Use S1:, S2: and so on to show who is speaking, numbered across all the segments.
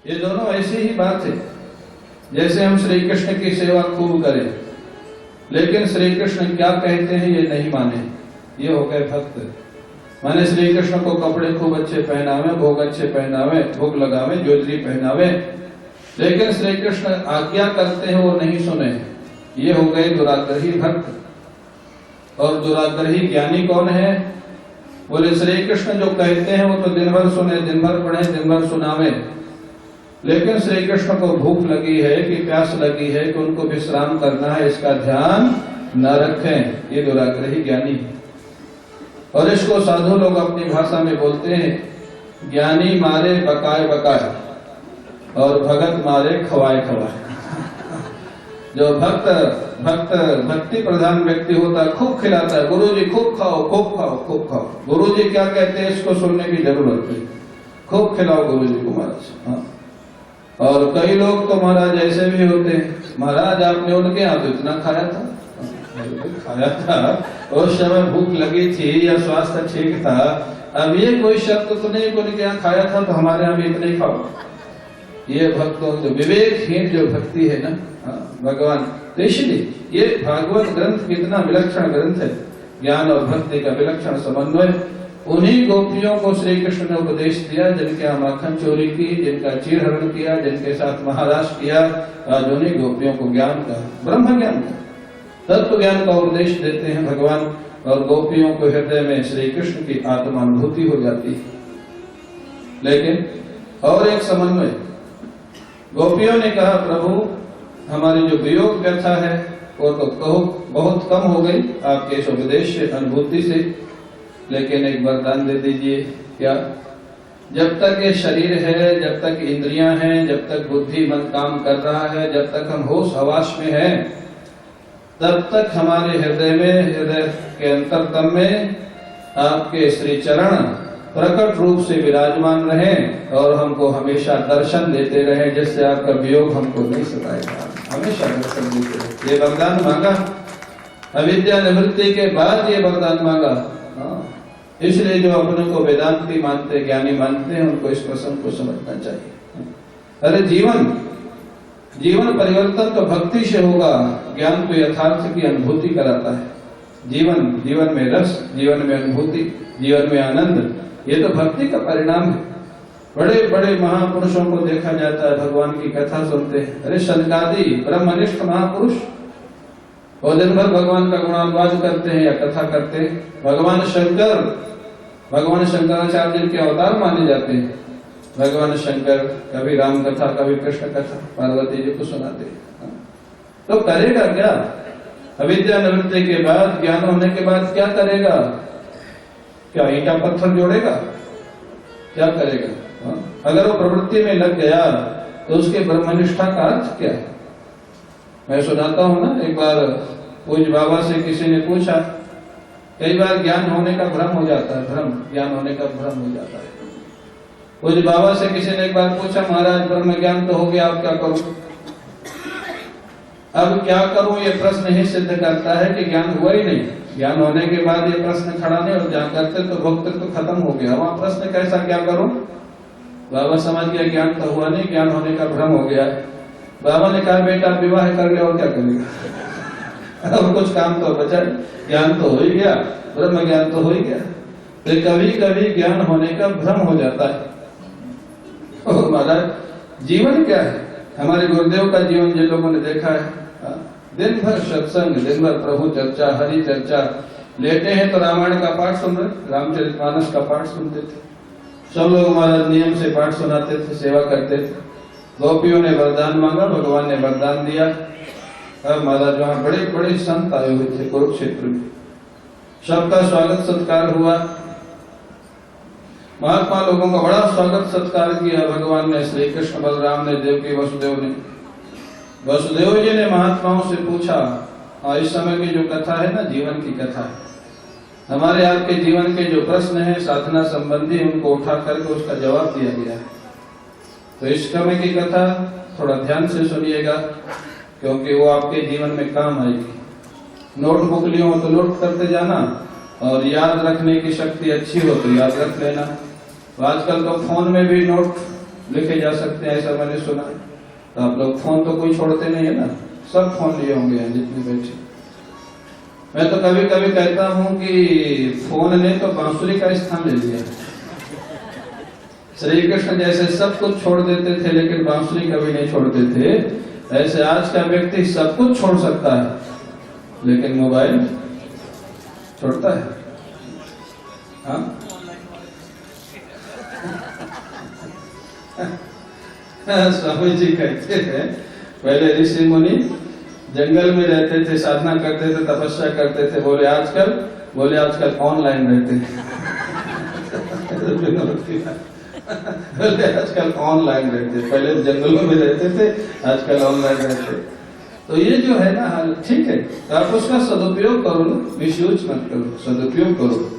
S1: ये दोनों ऐसी ही बात है जैसे हम श्री कृष्ण की सेवा खूब करें, लेकिन श्री कृष्ण क्या कहते हैं ये नहीं माने, ये हो गए भक्त। माने श्री कृष्ण को कपड़े खूब अच्छे पहनावे, भोग अच्छे पहनावे, भोग लगावे, ज्योति पहनावे, लेकिन श्री कृष्ण आज्ञा करते हैं वो नहीं सुने, ये हो गए दुराग्रही भक्त। और दुराग्रही ज्ञानी कौन है? बोले श्री कृष्ण जो कहते हैं वो तो दिन भर सुने, दिन भर पढ़े, दिन भर सुनावे, लेकिन श्री कृष्ण को भूख लगी है कि प्यास लगी है कि उनको विश्राम करना है, इसका ध्यान न रखें, ये दुराग्रही ज्ञानी। और इसको साधु लोग अपनी भाषा में बोलते हैं ज्ञानी मारे बकाए बकाए और भगत मारे खवाए खवाए। जो भक्ति प्रधान व्यक्ति होता है खूब खिलाता है, गुरुजी खूब खाओ खूब खाओ खूब खाओ। गुरुजी क्या कहते हैं इसको सुनने की जरूरत है, खूब खिलाओ गुरुजी को महाराज। हाँ। और कई लोग तो महाराज ऐसे भी होते हैं, महाराज आपने उनके यहाँ तो इतना खाया था, उस समय भूख लगी थी या स्वास्थ्य ठीक था, अब ये कोई शर्त तो नहीं कि उनके यहाँ खाया था तो हमारे यहाँ भी इतना ही खाओ। ये भक्तों जो विवेकहीन जो भक्ति है ना भगवान, तो इसलिए ये भागवत ग्रंथ कितना विलक्षण ग्रंथ है, ज्ञान और भक्ति का विलक्षण समन्वय। उन्हीं गोपियों को श्री कृष्ण ने उपदेश दिया जिनके यहाँ माखन चोरी की, जिनका चीर हरण किया, जिनके साथ महाराज किया, आज उन्हीं गोपियों को ज्ञान का, ब्रह्म ज्ञान का, तत्व ज्ञान का उपदेश देते हैं भगवान। और गोपियों को हृदय में श्री कृष्ण की आत्मानुभूति हो जाती है। लेकिन और एक समन्वय, गोपियों ने कहा प्रभु हमारी जो वियोग व्यथा है वो तो कहो बहुत कम हो गई आपके इस उपदेश से, अनुभूति से, लेकिन एक वरदान दे दीजिए। क्या? जब तक ये शरीर है, जब तक इंद्रियां हैं, जब तक बुद्धि मन काम कर रहा है, जब तक हम होश हवास में हैं, तब तक हमारे हृदय में, हृदय के अंतरतम में आपके श्री चरण प्रकट रूप से विराजमान रहें और हमको हमेशा दर्शन देते रहें, जिससे आपका वियोग हमको नहीं सताएगा, हमेशा दर्शन देते रहे। ये वरदान मांगा, अविद्या निवृत्ति के बाद ये वरदान मांगा। इसलिए जो अपने को वेदांती मानते, ज्ञानी मानते हैं, उनको इस प्रसंग को समझना चाहिए। अरे जीवन परिवर्तन तो भक्ति से होगा, ज्ञान तो यथार्थ की अनुभूति कराता है। जीवन में रस, जीवन में अनुभूति, जीवन में आनंद, ये तो भक्ति का परिणाम है। बड़े बड़े महापुरुषों को देखा जाता है, भगवान की कथा सुनते हैं। अरे सनकादि ब्रह्मनिष्ठ महापुरुष और दिन भर भगवान का गुणानुवाद करते हैं या कथा करते हैं। भगवान शंकराचार्य जिनके अवतार माने जाते हैं, भगवान शंकर कभी राम कथा, कभी कृष्ण कथा पार्वती जी को सुनाते हैं। तो करेगा क्या? अविद्या निवृत्ति के बाद, ज्ञान होने के बाद क्या करेगा? क्या ईंटा पत्थर जोड़ेगा? क्या करेगा? अगर वो प्रवृत्ति में लग गया तो उसके ब्रह्मनिष्ठा का अर्थ क्या है? मैं सुनाता हूं ना, एक बार पूज्य बाबा से किसी ने पूछा, कई बार ज्ञान होने का भ्रम हो जाता है, ज्ञान होने का भ्रम हो जाता है। पूज्य बाबा से किसी ने एक बार पूछा, महाराज ब्रह्म ज्ञान तो हो गया, अब क्या करूं? अब क्या करूं ये प्रश्न ही सिद्ध करता है कि ज्ञान हुआ ही नहीं। ज्ञान होने के बाद ये प्रश्न खड़ा नहीं, और ज्ञान करते तो भोक्तृत्व तो खत्म हो गया, वहां प्रश्न कैसा क्या करूं? बाबा समझ गया ज्ञान तो हुआ नहीं, ज्ञान होने का भ्रम हो गया। बाबा ने कहा बेटा विवाह कर ले और क्या करेगा, और कुछ काम तो बचा, ज्ञान तो हो ही गया, ब्रह्म ज्ञान तो हो ही गया। तो कभी कभी ज्ञान होने का भ्रम हो जाता है। और महाराज जीवन क्या है? हमारे गुरुदेव का जीवन जिन लोगों ने देखा है, दिन भर सत्संग, दिन भर प्रभु चर्चा, हरि चर्चा, लेटे हैं तो रामायण का पाठ सुन रहे, रामचरितमानस का पाठ सुनते थे। सब लोग महाराज नियम से पाठ सुनाते थे, सेवा करते थे। गोपियों ने वरदान मांगा, भगवान ने वरदान दिया। अब महाराज वहां बड़े बड़े संत आए हुए थे कुरुक्षेत्र में, सबका स्वागत सत्कार हुआ। महात्मा लोगों का बड़ा स्वागत सत्कार किया भगवान ने, श्री कृष्ण बलराम ने, देवकी वसुदेव ने। वसुदेव जी ने महात्माओं से पूछा, इस समय की जो कथा है ना, जीवन की कथा है, हमारे आपके जीवन के जो प्रश्न है साधना संबंधी, उनको उठा करके उसका जवाब दिया गया है। तो इस समय की कथा थोड़ा ध्यान से सुनिएगा, क्योंकि वो आपके जीवन में काम आएगी। नोटबुक लियो तो नोट करते जाना, और याद रखने की शक्ति अच्छी हो तो याद रख लेना। आजकल तो फोन में भी नोट लिखे जा सकते हैं, ऐसा मैंने सुना है। तो आप लोग फोन तो कोई छोड़ते नहीं है ना, सब फोन लिए होंगे हैं जितने बैठे। मैं तो कभी कभी कहता हूं कि फोन ने तो बांसुरी का स्थान ले लिया। श्री कृष्ण जैसे सब कुछ छोड़ देते थे लेकिन बांसुरी कभी नहीं छोड़ते थे, ऐसे आज का व्यक्ति सब कुछ छोड़ सकता है लेकिन मोबाइल छोड़ता है। हाँ स्वामी जी कहते हैं पहले ऋषि मुनि जंगल में रहते थे, साधना करते थे, तपस्या करते थे। बोले आजकल ऑनलाइन रहते हैं। बोले आजकल ऑनलाइन रहते, पहले जंगलों में रहते थे, आजकल ऑनलाइन रहते। तो ये जो है ना हाल ठीक है, तो आप उसका सदुपयोग करो ना, मिसयूज मत करो, सदुपयोग करो।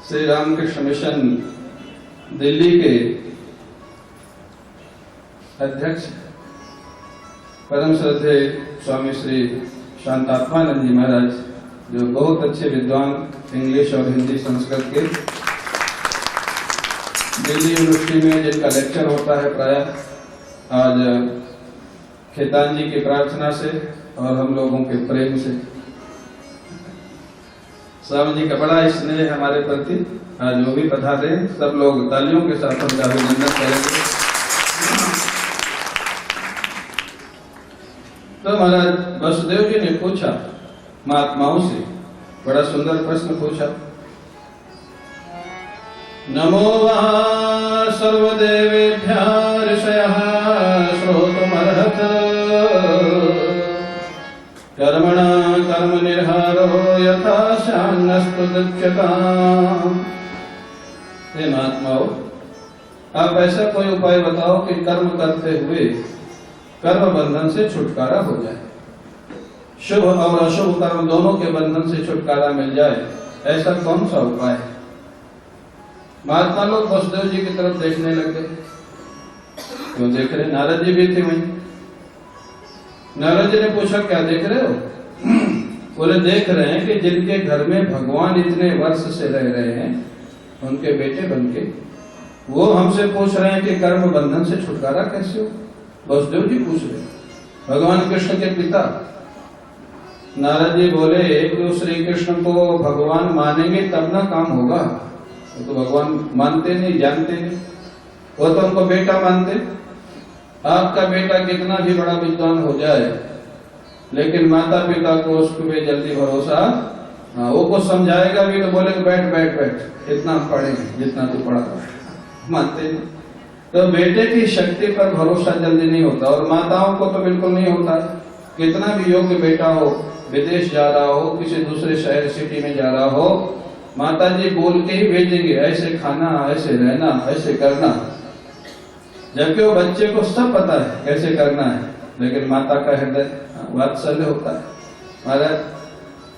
S1: श्री रामकृष्ण मिशन दिल्ली के अध्यक्ष परम श्रद्धेय स्वामी श्री शांतात्मानंद जी महाराज, जो बहुत अच्छे विद्वान इंग्लिश और हिंदी संस्कृत के, दिल्ली यूनिवर्सिटी में जिनका लेक्चर होता है प्रायः, आज खेतान जी की प्रार्थना से और हम लोगों के प्रेम से स्वामी जी का बड़ा स्नेह हमारे प्रति, आज वो भी पधारे। सब लोग तालियों के साथ उनका अभिनंदन करेंगे। तो महाराज वसुदेव जी ने पूछा महात्माओं से, बड़ा सुंदर प्रश्न पूछा। नमो वः सर्वदेवेभ्यः ऋषयः श्रोतुमर्हत कर्मणा कर्म निर्हारो यथा श्यान्नस्तु दक्षताम्। हे महात्माओं, आप ऐसा कोई उपाय बताओ कि कर्म करते हुए कर्म बंधन से छुटकारा हो जाए, शुभ और अशुभ कर्म दोनों के बंधन से छुटकारा मिल जाए, ऐसा कौन सा उपाय है? महात्मा लोग वसुदेव जी की तरफ देखने लग गए। क्यों देख रहे? नारद जी भी थे वहीं। नारद जी ने पूछा क्या देख रहे हो? बोले देख रहे हैं कि जिनके घर में भगवान इतने वर्ष से रह रहे हैं, उनके बेटे बनके, वो हमसे पूछ रहे हैं कि कर्म बंधन से छुटकारा कैसे हो। वसुदेव जी पूछ रहे, भगवान कृष्ण के पिता। नारद जी बोले कि श्री कृष्ण को भगवान मानेंगे तब ना काम होगा, वो तो भगवान मानते नहीं, जानते नहीं, वो तो उनको बेटा मानते। आपका बेटा कितना भी बड़ा विद्वान हो जाए, लेकिन माता पिता को उसके जल्दी भरोसा, वो कुछ समझाएगा भी तो बोले बैठ बैठ बैठ, इतना हम पढ़ेंगे जितना तू पढ़ा, मानते नहीं। तो बेटे की शक्ति पर भरोसा जल्दी नहीं होता, और माताओं को तो बिल्कुल नहीं होता। कितना भी योग्य बेटा हो, विदेश जा रहा हो, किसी दूसरे शहर सिटी में जा रहा हो, माता जी बोल के ही भेजेंगे, ऐसे खाना, ऐसे रहना, ऐसे करना, जबकि वो बच्चे को सब पता है कैसे करना है, लेकिन माता का हृदय वात्सल्य होता है। महाराज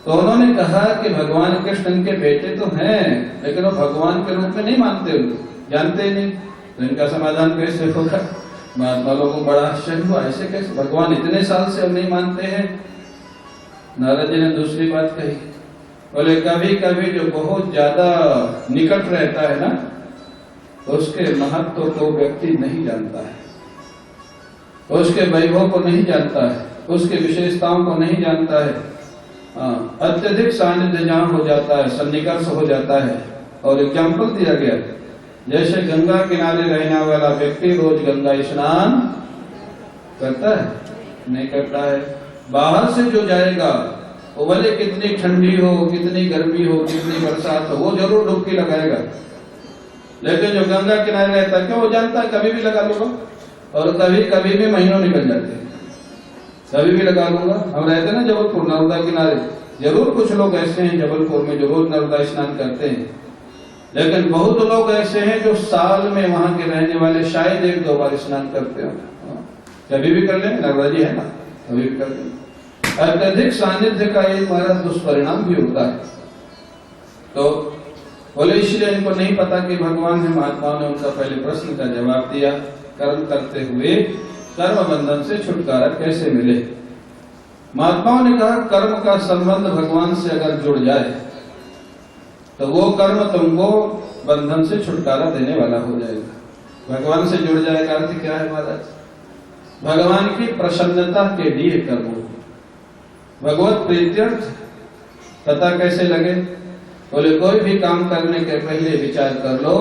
S1: तो उन्होंने कहा कि भगवान कृष्ण के बेटे तो हैं, लेकिन वो भगवान के रूप में नहीं मानते, उनको जानते ही नहीं, तो इनका समाधान कैसे होगा? महात्मा लोगों को बड़ा आश्चर्य हुआ, ऐसे कैसे भगवान इतने साल से हम नहीं मानते हैं। नारद जी ने दूसरी बात कही, बोले कभी कभी जो बहुत ज्यादा निकट रहता है ना, उसके महत्व को व्यक्ति नहीं जानता है, उसके वैभव को नहीं जानता है, उसकी विशेषताओं को नहीं जानता है। अत्यधिक सानिध्य जहाँ हो जाता है, सन्निकर्ष हो जाता है। और एग्जाम्पल दिया गया, जैसे गंगा किनारे रहने वाला व्यक्ति रोज गंगा स्नान करता है? नहीं करता है। बाहर से जो जाएगा, वो भले कितनी ठंडी हो, कितनी गर्मी हो, कितनी बरसात हो, वो जरूर डुबकी लगाएगा। लेकिन जो गंगा किनारे रहता है, क्यों? वो जानता है कभी भी लगा लूंगा, और कभी कभी भी महीनों निकल जाते हैं, कभी भी लगा लूंगा। हम रहते ना जबलपुर नर्मदा किनारे, जरूर कुछ लोग ऐसे हैं जबलपुर में जो रोज नर्मदा स्नान करते हैं, लेकिन बहुत लोग ऐसे हैं जो साल में वहां के रहने वाले शायद 1-2 बार स्नान करते हो। कभी भी कर लेंगे, नर्मदा जी है ना, कभी भी कर लेंगे। अत्यधिक सानिध्य का एक महाराज दुष्परिणाम भी होता है। तो बोले इसलिए इनको नहीं पता कि भगवान है। महात्माओं ने उनका पहले प्रश्न का जवाब दिया, कर्म करते हुए कर्म बंधन से छुटकारा कैसे मिले। महात्माओं ने कहा कर्म का संबंध भगवान से अगर जुड़ जाए तो वो कर्म तुमको बंधन से छुटकारा देने वाला हो जाएगा। भगवान से जुड़ जाएगा अर्थ क्या है महाराज? भगवान की प्रसन्नता के लिए कर्म, भगवत प्रीत्यर्थ। पता कैसे लगे? बोले कोई भी काम करने के पहले विचार कर लो,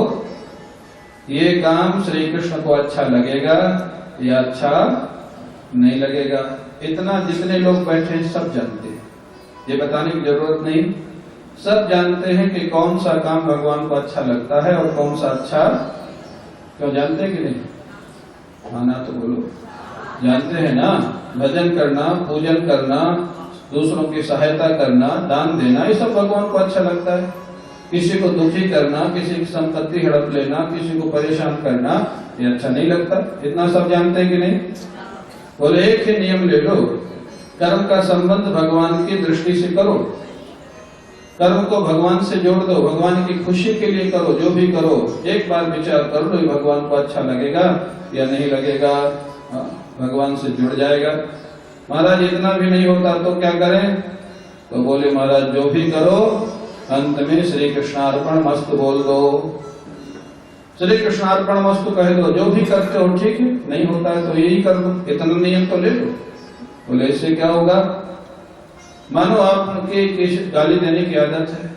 S1: ये काम श्री कृष्ण को अच्छा लगेगा या अच्छा नहीं लगेगा। इतना जितने लोग बैठे हैं सब जानते हैं, ये बताने की जरूरत नहीं। सब जानते हैं कि कौन सा काम भगवान को अच्छा लगता है और कौन सा अच्छा, क्यों जानते हैं कि नहीं? माना तो बोलो, जानते हैं ना। भजन करना, पूजन करना, दूसरों की सहायता करना, दान देना, ये सब भगवान को अच्छा लगता है। किसी को दुखी करना, किसी की संपत्ति हड़प लेना, किसी को परेशान करना, ये अच्छा नहीं लगता। इतना सब जानते हैं कि नहीं? बोले एक ही नियम ले लो, कर्म का संबंध भगवान की दृष्टि से करो, कर्म को भगवान से जोड़ दो, भगवान की खुशी के लिए करो। जो भी करो एक बार विचार कर लो, भगवान को अच्छा लगेगा या नहीं लगेगा, भगवान से जुड़ जाएगा। महाराज इतना भी नहीं होता तो क्या करें? तो बोले महाराज जो भी करो अंत में श्री कृष्णार्पण मस्तु बोल दो, श्री कृष्णार्पण मस्तु कह दो। जो भी करते हो ठीक है, नहीं होता है तो यही कर दो, इतना नियम तो ले लो। बोले इससे क्या होगा? मानो आपके गाली देने की आदत है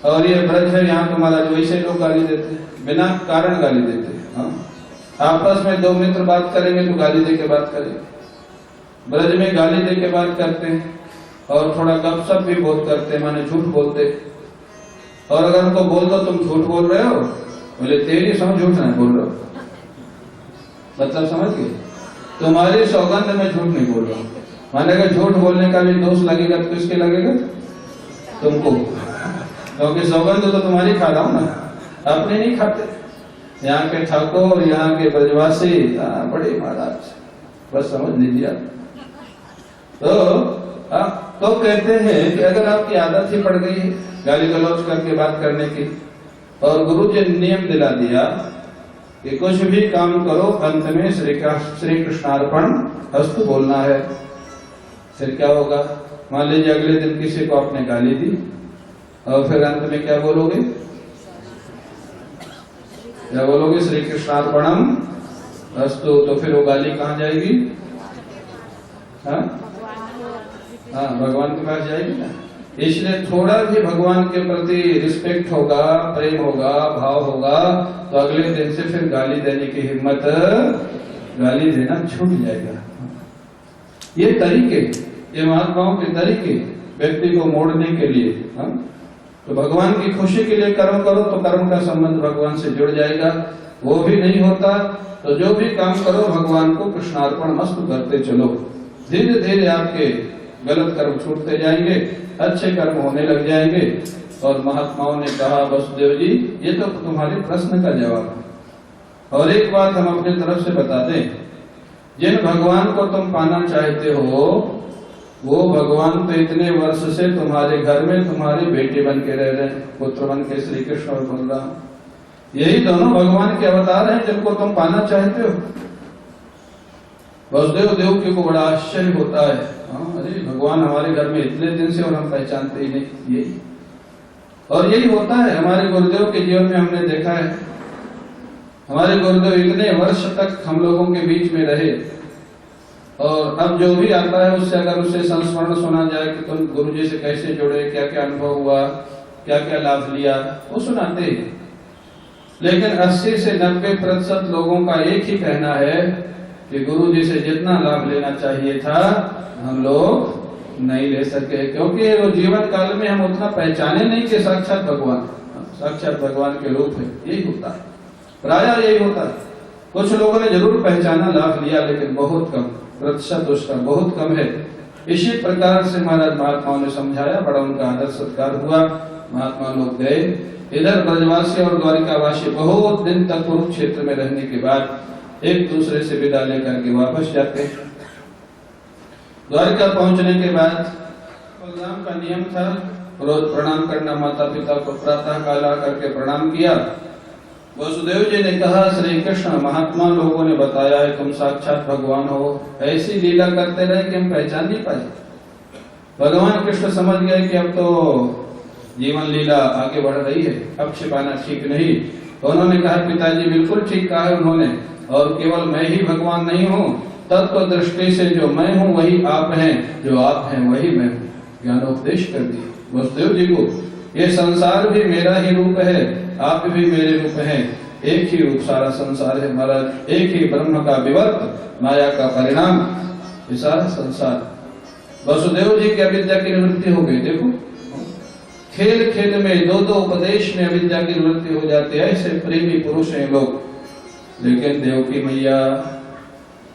S1: और ये ब्रज है, यहाँ तो महाराज वैसे लोग गाली देते हैं, बिना कारण गाली देते हैं। आपस में दो मित्र बात करेंगे तो गाली दे के बात करेंगे, ब्रज में गाली दे के बात करते हैं और थोड़ा गपशप भी बहुत करते हैं, माने झूठ बोलते। और अगर उनको बोल दो तुम झूठ बोल रहे हो, बोले तेरी समझ झूठ नहीं बोल रहे हो, मतलब समझ गए, तुम्हारी सौगंध में झूठ नहीं बोल रहा हूं। माने अगर झूठ बोलने का भी दोष लगेगा तो किसके लगेगा? तुमको, क्योंकि सौगंध तो तुम्हारी खा रहा हूं ना, अपने नहीं खाते। यहाँ के ठाकुर, यहाँ के ब्रजवासी बड़े महाराज, बस समझ लीजिए। तो कहते हैं कि अगर आपकी आदत ही पड़ गई है गाली गलौज करके बात करने की, और गुरु जी ने नियम दिला दिया कि कुछ भी काम करो अंत में श्री कृष्णार्पण अस्तु बोलना है, फिर क्या होगा? मान लीजिए अगले दिन किसी को आपने गाली दी और फिर अंत में क्या बोलोगे? क्या बोलोगे? श्री कृष्णार्पणम अस्तु। तो फिर वो गाली कहाँ जाएगी? हाँ, भगवान के पास जाएगी ना। इसलिए थोड़ा भी भगवान के प्रति रिस्पेक्ट होगा, प्रेम होगा, भाव होगा, तो अगले दिन से फिर गाली देने की हिम्मत, गाली देना छूट जाएगा। ये तरीके, ये महात्माओं के तरीके व्यक्ति को मोड़ने के लिए। तो भगवान की खुशी के लिए कर्म करो तो कर्म का संबंध भगवान से जुड़ जाएगा। वो भी नहीं होता तो जो भी काम करो भगवान को कृष्णार्पण मस्तु करते चलो। धीरे धीरे आपके गलत कर्म छूटते जाएंगे, अच्छे कर्म होने लग जाएंगे। और महात्माओं ने कहा वसुदेव जी ये तो तुम्हारे प्रश्न का जवाब है। और एक बात हम अपनी तरफ से बता दें, जिन भगवान को तुम पाना चाहते हो वो भगवान तो इतने वर्ष से तुम्हारे घर में तुम्हारे बेटे बन के रह रहे हैं, पुत्र बन के, श्री कृष्ण और बलराम। यही दोनों भगवान के अवतार हैं जिनको तुम पाना चाहते हो। वसुदेव देवकी को बड़ा आश्चर्य होता है, अरे भगवान हमारे घर में इतने दिन से और हम पहचानते ही नहीं। यही और यही होता है हमारे गुरुदेव के जीवन में। हमने देखा है हमारे गुरुदेव इतने वर्ष तक हम लोगों के बीच में रहे, और अब जो भी आता है उससे अगर उससे संस्मरण सुना जाए कि तुम गुरुजी से कैसे जुड़े, क्या क्या अनुभव हुआ, क्या क्या लाभ लिया, वो सुनाते हैं। लेकिन 80 से 90% लोगों का एक ही कहना है कि गुरुजी से जितना लाभ लेना चाहिए था हम लोग नहीं ले सके, क्योंकि वो जीवन काल में हम उतना पहचाने नहीं कि साक्षात भगवान के रूप है। यही होता है, प्रायः यही होता है। कुछ लोगों ने जरूर पहचाना, लाभ लिया, लेकिन बहुत कम, प्रतिशत उसका बहुत कम है। इसी प्रकार से महाराज महात्माओं ने समझाया, बड़ा उनका आदर सत्कार हुआ। महात्मा लोग गए। इधर ब्रजवासी और द्वारिकावासी बहुत दिन तक कुरुक्षेत्र में रहने के बाद एक दूसरे से विदा लेकर के वापस जाते हैं। द्वारिका पहुंचने के बाद बलराम का नियम था रोज प्रणाम करना, माता पिता को प्रातः काल करके प्रणाम किया वसुदेव जी ने कहा, श्री कृष्ण महात्मा लोगों ने बताया है तुम साक्षात भगवान हो, ऐसी लीला करते रहे कि हम पहचान नहीं पाए। भगवान कृष्ण समझ गए कि अब तो जीवन लीला आगे बढ़ रही है, अब छिपाना ठीक नहीं। उन्होंने कहा, पिताजी बिल्कुल ठीक कहा है उन्होंने, और केवल मैं ही भगवान नहीं हूँ, तत्व दृष्टि से जो मैं हूँ वही आप हैं, जो आप हैं वही मैं हूँ। ज्ञानोपदेश कर दिया वसुदेव जी को, ये संसार भी मेरा ही रूप है, आप भी मेरे रूप हैं, एक ही रूप सारा संसार है महाराज, एक ही ब्रह्म का विवर्त, माया का परिणाम, ये सारा संसार। वसुदेव जी की अविद्या की निवृत्ति हो गई। देखो खेल खेल में दो दो उपदेश में अविद्या की निवृत्ति हो जाती है, ऐसे प्रेमी पुरुष हैं लोग। लेकिन देवकी मैया,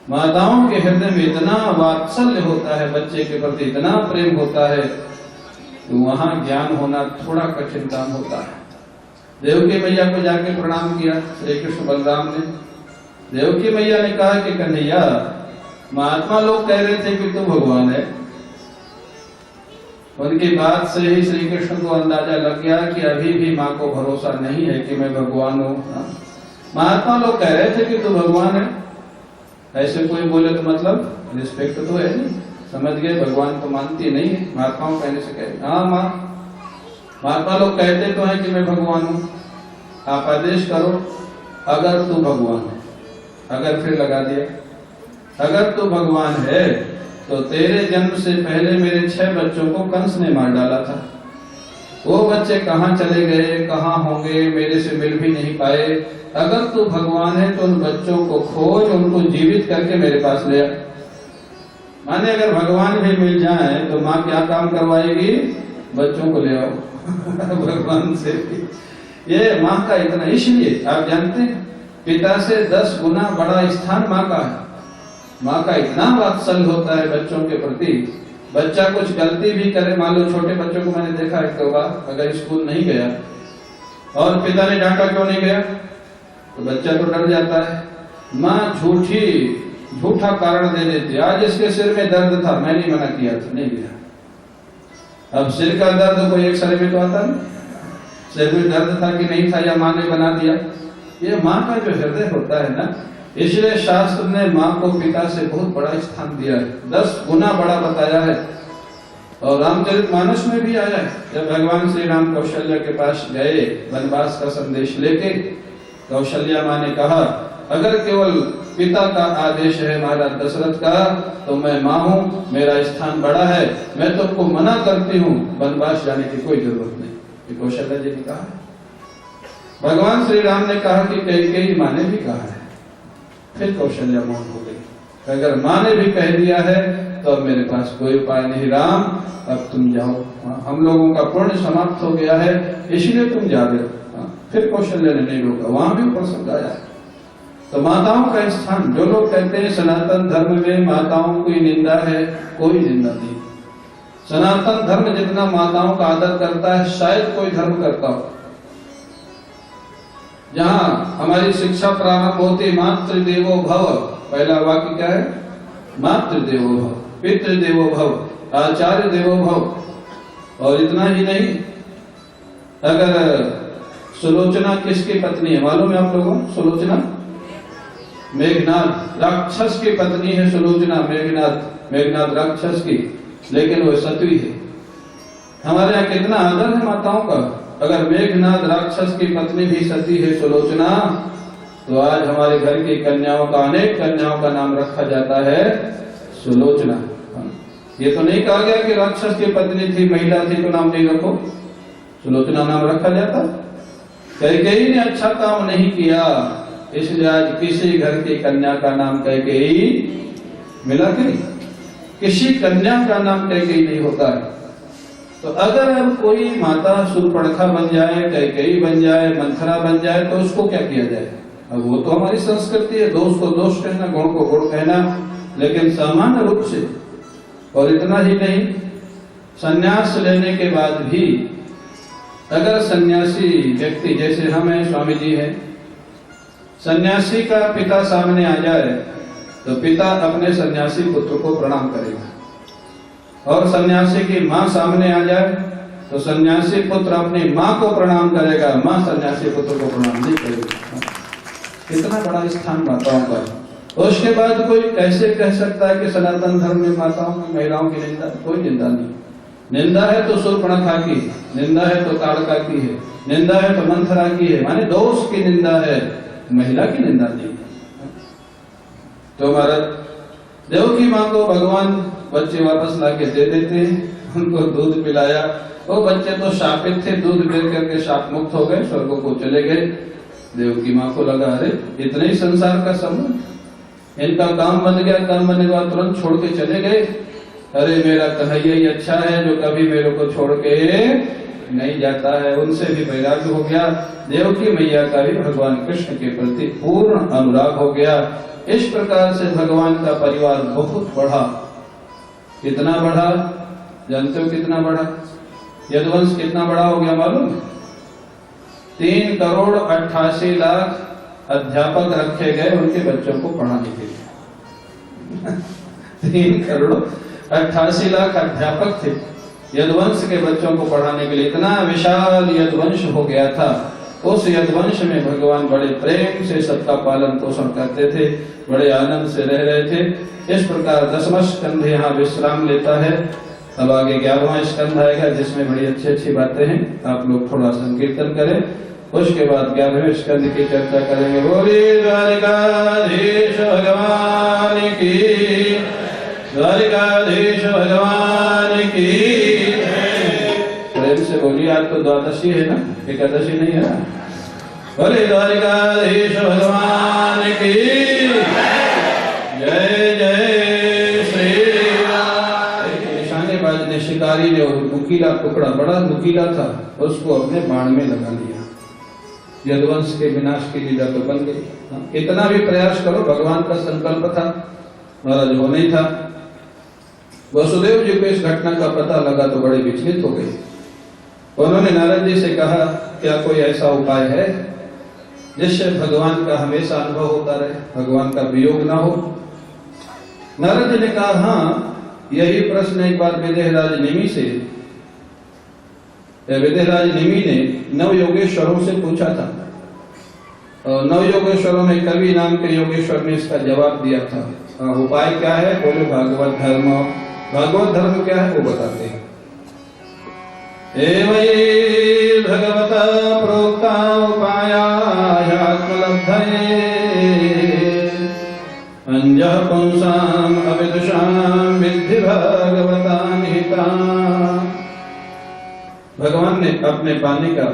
S1: माताओं के हृदय में इतना वात्सल्य होता है, बच्चे के प्रति इतना प्रेम होता है, तो वहां ज्ञान होना थोड़ा कठिन काम होता है। देवकी मैया को जाके प्रणाम किया श्री कृष्ण बलराम ने। देवकी मैया ने कहा कि कन्हैया, महात्मा लोग कह रहे थे कि तू भगवान है। उनकी बात से ही श्री कृष्ण को अंदाजा लग गया कि अभी भी माँ को भरोसा नहीं है कि मैं भगवान हूँ। महात्मा लोग कह रहे थे कि तू भगवान है, ऐसे कोई बोले तो मतलब रिस्पेक्ट तो है नहीं, समझ गए भगवान तो मानती नहीं है, महात्माओं कहने से कहे हाँ माँ, महात्मा लोग कहते तो हैं कि मैं भगवान हूँ, आप आदेश करो अगर तू भगवान है। अगर फिर लगा दिया, अगर तू भगवान है तो तेरे जन्म से पहले मेरे 6 बच्चों को कंस ने मार डाला था। वो बच्चे कहाँ चले गए, कहाँ होंगे, मेरे से मिल भी नहीं पाए। अगर तू भगवान है तो उन बच्चों को खोज, उनको जीवित करके मेरे पास ले आ। माने अगर भगवान भी मिल जाए तो माँ क्या काम करवाएगी, बच्चों को ले आओ भगवान से। ये माँ का इतना, इसलिए आप जानते हैं पिता से 10 गुना बड़ा स्थान माँ का है। माँ का इतना वात्सल्य होता है बच्चों के प्रति। बच्चा कुछ गलती भी करे, मान लो छोटे बच्चों को मैंने देखा है कई बार, अगर स्कूल नहीं गया और पिता ने डांटा क्यों नहीं गया तो बच्चा तो डर जाता है। माँ झूठा कारण दे देती, आज इसके सिर में दर्द था, मैंने मना किया था, नहीं गया। अब सिर का दर्द कोई एक सर में तो आता नहीं, सिर में दर्द था कि नहीं था, या माँ ने बना दिया। ये माँ का जो हृदय होता है ना, इसलिए शास्त्र ने माँ को पिता से बहुत बड़ा स्थान दिया है, 10 गुना बड़ा बताया है। और रामचरितमानस में भी आया है, जब भगवान श्री राम कौशल्या के पास गए वनवास का संदेश लेके, कौशल्या माँ ने कहा अगर केवल पिता का आदेश है महाराज दशरथ का तो मैं माँ हूँ, मेरा स्थान बड़ा है, मैं तुमको मना करती हूँ, वनवास जाने की कोई जरूरत नहीं। ये कौशल्या जी ने कहा। भगवान श्री राम ने कहा कि कई माँ ने भी कहा है, फिर कौशल्या मौन हो गई। अगर माँ ने भी कह दिया है तो अब मेरे पास कोई उपाय नहीं, राम अब तुम जाओ, हम लोगों का पुण्य समाप्त हो गया है, इसलिए तुम जा रहे हो। फिर कौशल्या ने नहीं रोका, वहां भी ऊपर समझाया है। तो माताओं का स्थान, जो लोग कहते हैं सनातन धर्म में माताओं की निंदा है, कोई निंदा नहीं। सनातन धर्म जितना माताओं का आदर करता है शायद कोई धर्म करता हो। जहाँ हमारी शिक्षा प्रारंभ होती, मातृदेवो भव, पहला वाक्य क्या है, मातृदेवो भव, पितृदेवो भव, आचार्य देवो भव। और इतना ही नहीं, अगर सुलोचना किसकी पत्नी है मालूम है आप लोगों, सुलोचना मेघनाद राक्षस की पत्नी है सुलोचना, मेघनाद राक्षस की, लेकिन वो सती है। हमारे यहाँ कितना आदर है माताओं का। अगर मेघनाद राक्षस की पत्नी भी सती है सुलोचना, तो आज हमारे घर की कन्याओं का, अनेक कन्याओं का नाम रखा जाता है सुलोचना। ये तो नहीं कहा गया कि राक्षस की पत्नी थी, महिला थी तो नाम नहीं रखो, सुलोचना नाम रखा जाता। कैकेयी ने अच्छा काम नहीं किया, इसलिए आज किसी घर की कन्या का नाम कैकेयी मिला कि नहीं, किसी कन्या का नाम कैकेयी नहीं होता है। तो अगर अब कोई माता शूर्पणखा बन जाए, कैकेयी बन जाए, मंथरा बन जाए, तो उसको क्या किया जाए। अब वो तो हमारी संस्कृति है, दोष को दोष कहना, गुण को गुण कहना, लेकिन सामान्य रूप से। और इतना ही नहीं, संन्यास लेने के बाद भी अगर सन्यासी व्यक्ति, जैसे हम हैं, स्वामी जी हैं, सन्यासी का पिता सामने आ जाए तो पिता अपने सन्यासी पुत्र को प्रणाम करेगा, और सन्यासी की माँ सामने आ जाए तो सन्यासी पुत्र अपनी माँ को प्रणाम करेगा, माँ सन्यासी पुत्र को प्रणाम नहीं करेगी। इतना बड़ा स्थान माताओं का। उसके बाद कोई कैसे कह सकता है कि सनातन धर्म में माताओं में महिलाओं की निंदा? कोई निंदा नहीं। निंदा है तो शूर्पणखा की, निंदा है तो ताड़का की है, निंदा है तो मंथरा की है, माने दोष की निंदा है, महिला की निंदा नहीं। तो महाराज देवकी माँ को भगवान बच्चे वापस लाके दे देते हैं, उनको दूध पिलाया। वो बच्चे तो शापित थे, दूध पी करके शाप मुक्त हो गए, स्वर्ग को चले गए। देवकी माँ को लगा अरे इतने ही संसार का संबंध, इनका काम बन गया, काम बनने के बाद तुरंत छोड़ के चले गए। अरे मेरा कन्हैया ही अच्छा है जो कभी मेरे को छोड़ के नहीं जाता है। उनसे भी वैराग्य हो गया। देवकी मैया का भी भगवान कृष्ण के प्रति पूर्ण अनुराग हो गया। इस प्रकार से भगवान का परिवार बहुत बढ़ा। कितना बढ़ा जानते हो? कितना बढ़ा? यदुवंश कितना बड़ा हो गया मालूम? 3,88,00,000 अध्यापक रखे गए उनके बच्चों को पढ़ाने के लिए। 3,88,00,000 अध्यापक थे यदुवंश के बच्चों को पढ़ाने के लिए। इतना विशाल यदुवंश हो गया था। उस यदुवंश में भगवान बड़े प्रेम से सबका पालन पोषण करते थे, बड़े आनंद से रह रहे थे। इस प्रकार 10वां स्कंध यहाँ विश्राम लेता है। अब आगे 11वां स्कंध आएगा जिसमें बड़ी अच्छी अच्छी बातें हैं। आप लोग थोड़ा संकीर्तन करें, उसके बाद 11वें स्कंध की चर्चा करेंगे। बोलिए द्वारिकाधीश भगवान की, द्वारिकाधीश भगवान की। प्रेम से बोलिए। आज तो द्वादशी है ना, एकादशी नहीं है ना। बोलिए द्वारिकाधीश भगवान की जय जय श्री राम। निशानेबाज ने, शिकारी ने नुकीला टुकड़ा, बड़ा नुकीला था, उसको अपने बाण में लगा लिया। यदुवंश के विनाश की लीला तो बन गई। इतना भी प्रयास करो, भगवान का संकल्प था, महाराज वो नहीं था। वसुदेव जी को इस घटना का पता लगा तो बड़े विचलित हो गए। उन्होंने नारद जी से कहा क्या कोई ऐसा उपाय है जिससे भगवान का हमेशा अनुभव होता रहे, भगवान का वियोग ना हो? नारद जी ने कहा हाँ, यही प्रश्न एक बार विदेहराज निमि से, विदेहराज निमि ने नव योगेश्वरों से पूछा था। और नव योगेश्वरों में कवि नाम के योगेश्वर ने इसका जवाब दिया था। उपाय क्या है? बोले भागवत धर्म। भागवत धर्म क्या है वो बताते हैं। एवं भगवता प्रोक्ता उपाया आत्मलब्धये अंजः पुंसाम अविदुषाम विद्धि भगवता निहिता। भगवान ने अपने पाने का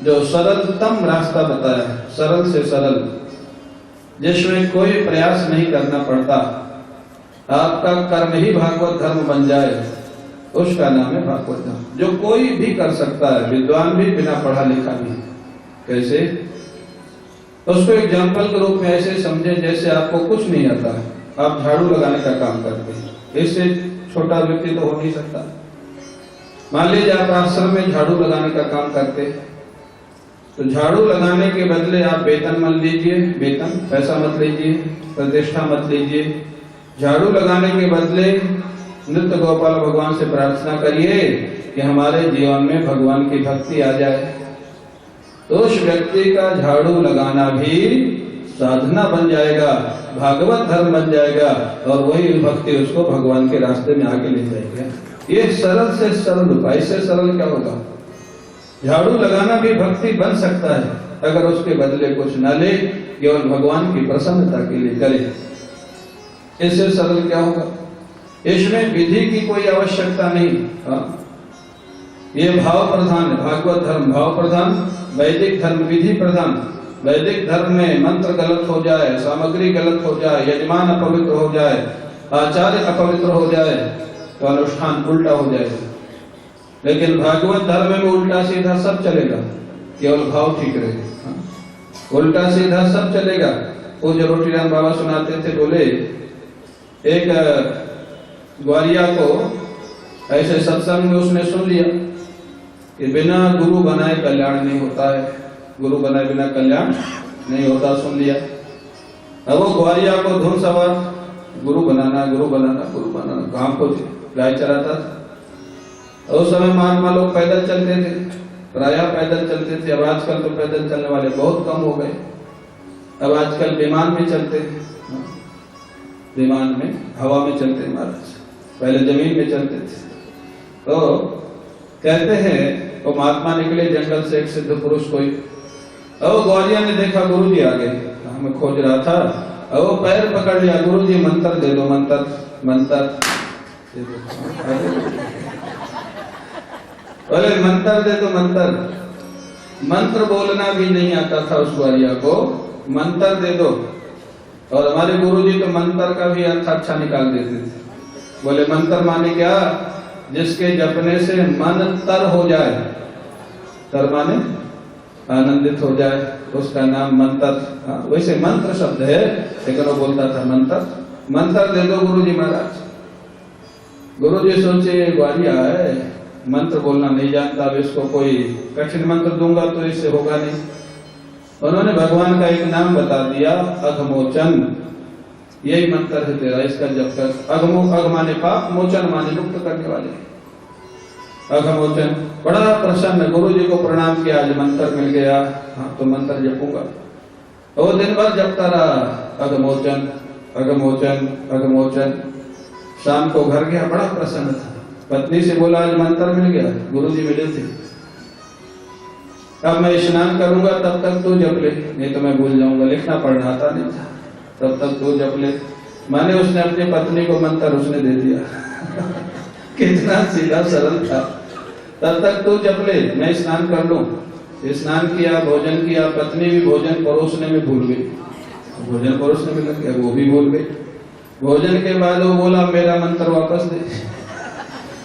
S1: जो सरलतम रास्ता बताया है, सरल से सरल, जिसमें कोई प्रयास नहीं करना पड़ता, आपका कर्म ही भागवत धर्म बन जाए, उसका नाम है भागवत धर्म। जो कोई भी कर सकता है, विद्वान भी, बिना पढ़ा लिखा भी। कैसे? उसको एग्जाम्पल के रूप में ऐसे समझे जैसे आपको कुछ नहीं आता है, आप झाड़ू लगाने का काम करते हैं। इससे छोटा व्यक्ति तो हो नहीं सकता। मान लीजिए आप आश्रम में झाड़ू लगाने का काम करते हैं, तो झाड़ू लगाने के बदले आप वेतन मत लीजिए, वेतन पैसा मत लीजिए, प्रतिष्ठा मत लीजिए। झाड़ू लगाने के बदले नृत्य गोपाल भगवान से प्रार्थना करिए कि हमारे जीवन में भगवान की भक्ति आ जाए। तो उस व्यक्ति का झाड़ू लगाना भी साधना बन जाएगा, भागवत धर्म बन जाएगा, और वही भक्ति उसको भगवान के रास्ते में आगे ले जाएगा। ये सरल से सरल उपाय, इससे सरल क्या होगा? झाड़ू लगाना भी भक्ति बन सकता है अगर उसके बदले कुछ न ले, केवल भगवान की प्रसन्नता के लिए करे। इससे सरल क्या होगा? इसमें विधि की कोई आवश्यकता नहीं। ये भाव प्रधान है, भागवत धर्म भाव प्रधान, वैदिक धर्म विधि प्रधान। वैदिक धर्म में मंत्र गलत हो जाए, सामग्री गलत हो जाए, यजमान अपवित्र हो जाए, आचार्य अपवित्र हो जाए, तो अनुष्ठान उल्टा हो जाएगा। लेकिन भागवत धर्म में उल्टा सीधा सब चलेगा, केवल भाव ठीक रहेगा। उल्टा सीधा सब चलेगा। पूज्य रोटीराम बाबा सुनाते थे, बोले एक ग्वालिया को ऐसे सत्संग में उसने सुन लिया कि बिना गुरु बनाए कल्याण नहीं होता है, गुरु बनाए बिना कल्याण नहीं होता, सुन लिया। अब वो ग्वालिया को धुन सवार, गुरु बनाना गुरु बनाना गुरु बनाना, गांव को गाय चराता था। उस समय महात्मा लोग पैदल चलते थे, प्रायः पैदल चलते थे। अब आजकल तो पैदल चलने वाले बहुत कम हो गए। अब आजकल विमान में चलते हैं, विमान में हवा में चलते हैं महाराज, पहले जमीन में चलते थे। तो कहते हैं वो महात्मा निकले जंगल से, एक सिद्ध पुरुष कोई। अब ग्वालिया ने देखा गुरु जी आ गए, हमें खोज रहा था। अब वो पैर पकड़ लिया, गुरु जी मंत्र दे दो, मंत्र मंत्र बोले मंत्र दे दो मंत्र। मंत्र बोलना भी नहीं आता था उस ग्वालिया को, मंत्र दे दो। और हमारे गुरु जी तो मंत्र का भी अर्थ अच्छा निकाल देते थे। बोले मंत्र माने क्या? जिसके जपने से मन तर हो जाए, तर माने आनंदित हो जाए, उसका नाम मंत्र। वैसे मंत्र शब्द है, लेकिन वो बोलता था मंत्र। मंत्र दे दो गुरु जी महाराज। गुरु जी सोचे ग्वालिया है, मंत्र बोलना नहीं जानता, अब इसको कोई कठिन मंत्र दूंगा तो इससे होगा नहीं। उन्होंने भगवान का एक नाम बता दिया, अघमोचन। यही मंत्र है तेरा, इसका जप कर। अघ माने पाप, मोचन माने मुक्त करने वाले। अघमोचन। बड़ा प्रसन्न, गुरु जी को प्रणाम किया, आज मंत्र मिल गया, हाँ तो मंत्र जपूंगा। वो दिन भर जपता रहा, अघमोचन अघमोचन अघमोचन। शाम को घर गया, बड़ा प्रसन्न था। पत्नी से बोला आज मंत्र मिल गया, गुरु जी मिले थे। अब मैं स्नान करूंगा, तब तक तू जप ले, नहीं तो मैं भूल जाऊंगा। लिखना पढ़ना आता नहीं था, तब तक तू जप ले। माने उसने अपनी पत्नी को मंत्र उसने दे दिया। कितना सीधा सरल था। तब तक तू जप ले, मैं स्नान कर लूं। स्नान किया, भोजन किया, पत्नी भी भोजन परोसने में भूल गई, भोजन परोसने में लग गया, वो भी भूल गई। भोजन के बाद वो बोला मेरा मंत्र वापस दे,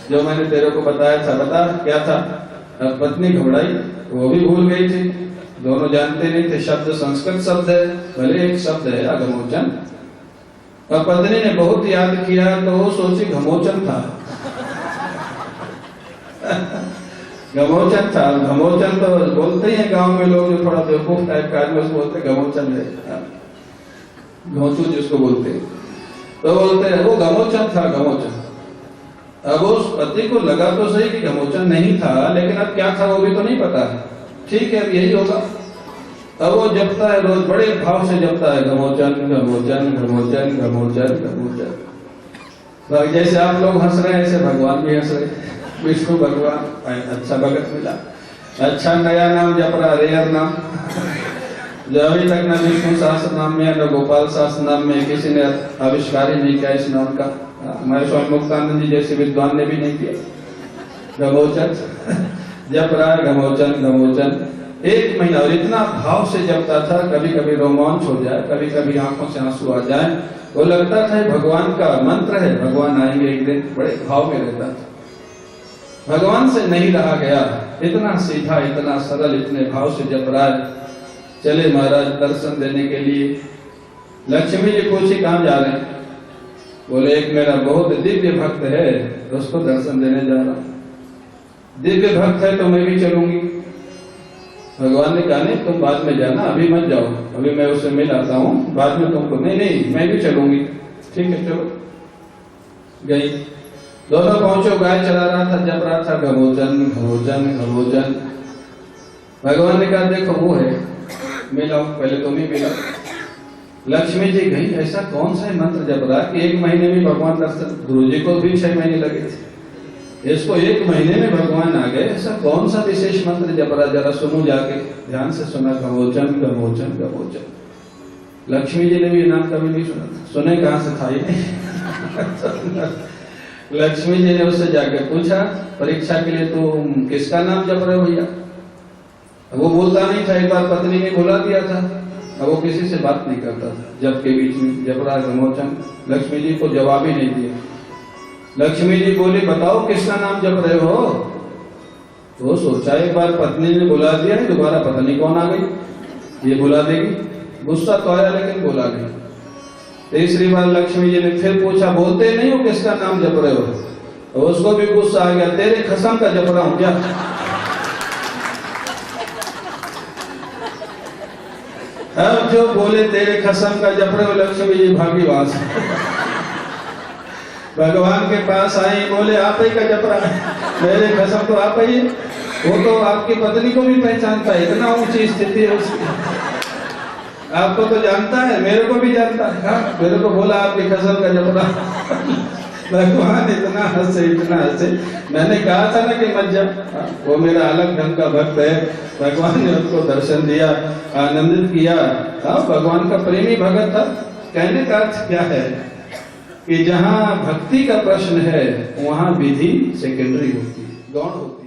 S1: जो मैंने तेरे को बताया था, बता क्या था। अब पत्नी घबराई, वो भी भूल गई थी। दोनों जानते नहीं थे, शब्द संस्कृत शब्द है, भले एक शब्द है अघमोचन। और पत्नी ने बहुत याद किया तो वो सोची घमोचन था। घमोचन था। घमोचन तो बोलते हैं गांव में लोग, जो थोड़ा बेवकूफ टाइप का आदमी उसको बोलते घमोचन है, घोंचू जिसको बोलते हैं, तो बोलते हैं वो घमोचन था, घमोचन। अब उस पति को लगा तो सही कि घमोचन नहीं था, लेकिन अब क्या था वो भी तो नहीं पता है। ठीक है, अब यही होगा। अब वो जपता है, रोज बड़े भाव से जपता है, घमोचन घमोचन घमोचन घमोचन घमोचन। जैसे आप लोग हंस रहे हैं, ऐसे भगवान भी हंस रहे। विष्णु भगवान, अच्छा भगत मिला, अच्छा नया नाम जप रहा, रेयर नाम। जो अभी तक न विष्णु सहस्त्र नाम में, न गोपाल सहस्त्र नाम में किसी ने आविष्कार ही नहीं किया इस नाम का। हमारे स्वामी मुक्तानंद जी जैसे विद्वान ने भी नहीं किया। घमोचन जप रहा है, घमोचन घमोचन। 1 महीना, और इतना भाव से जपता था, कभी कभी रोमांच हो जाए, कभी कभी आंखों से आंसू आ जाए। वो लगता था भगवान का मंत्र है, भगवान आएंगे एक दिन, बड़े भाव में रहता था। भगवान से नहीं रहा गया, इतना सीधा, इतना सरल, इतने भाव से जप रहा है। चले महाराज दर्शन देने के लिए। लक्ष्मी जी पूछी कहाँ जा रहे हैं? बोले एक मेरा बहुत दिव्य भक्त है, उसको दर्शन देने जा रहा हूं। दिव्य भक्त है तो मैं भी चलूंगी। भगवान ने कहा नहीं, तुम बाद में जाना, अभी मत जाओ, अभी मैं उससे मिल आता हूँ, बाद में तुमको। नहीं नहीं, मैं भी चलूंगी। ठीक है चलो। गई, दोनों पहुंचो, गाय चला रहा था, जप रहा था, घमोचन घमोचन घमोचन। भगवान ने कहा देखो वो है, मिलाओ, पहले तुम ही मिलाओ। लक्ष्मी जी गई, ऐसा कौन सा मंत्र जप रहा कि 1 महीने में भगवान दर्शन। गुरु जी को भी 6 महीने लगे थे, इसको 1 महीने में भगवान आ गए। ऐसा कौन सा विशेष मंत्र जप रहा, जरा सुनो जाके। ध्यान से सुना, घमोचन घमोचन घमोचन। लक्ष्मी जी ने भी नाम कभी नहीं सुना था, सुने कहां से था ये। लक्ष्मी जी ने उससे जाके पूछा परीक्षा के लिए, तुम किसका नाम जप रहे हो भैया? वो बोलता नहीं था, एक बार पत्नी ने बुला दिया था, अब वो किसी से बात नहीं करता था। जब के बीच में जप रहा घमोचन, लक्ष्मी जी को जवाब ही नहीं दिया। लक्ष्मी जी बोली बताओ किसका नाम जप रहे हो? तो सोचा एक बार पत्नी ने बुला दिया, दोबारा पता नहीं कौन आ गई, ये बुला देगी। गुस्सा तो आया लेकिन बुला गई। तीसरी बार लक्ष्मी जी ने फिर पूछा बोलते नहीं हो किसका नाम जप रहे हो? तो उसको भी गुस्सा आ गया, तेरे कसम का जप रहा हूं क्या? अब जो बोले तेरे कसम का जप रहे हो, लक्ष्मी जी भागी वहां से। भगवान के पास आए, बोले आप ही का जपरा है, मेरे कसम तो आप ही है। वो तो आपकी पत्नी को भी पहचानता है, इतना ऊंची स्थिति है उसकी। आपको तो जानता है, मेरे को भी जानता है। हाँ, मेरे को बोला आपकी कसम का जपरा। भगवान इतना हंसे। मैंने कहा था ना कि मत जा। वो मेरा अलग ढंग का भक्त है। भगवान ने उसको दर्शन दिया, आनंदित किया। भगवान का प्रेमी भगत था। कहने का अर्थ क्या है कि जहाँ भक्ति का प्रश्न है वहाँ विधि सेकेंडरी होती है, गौण होती है।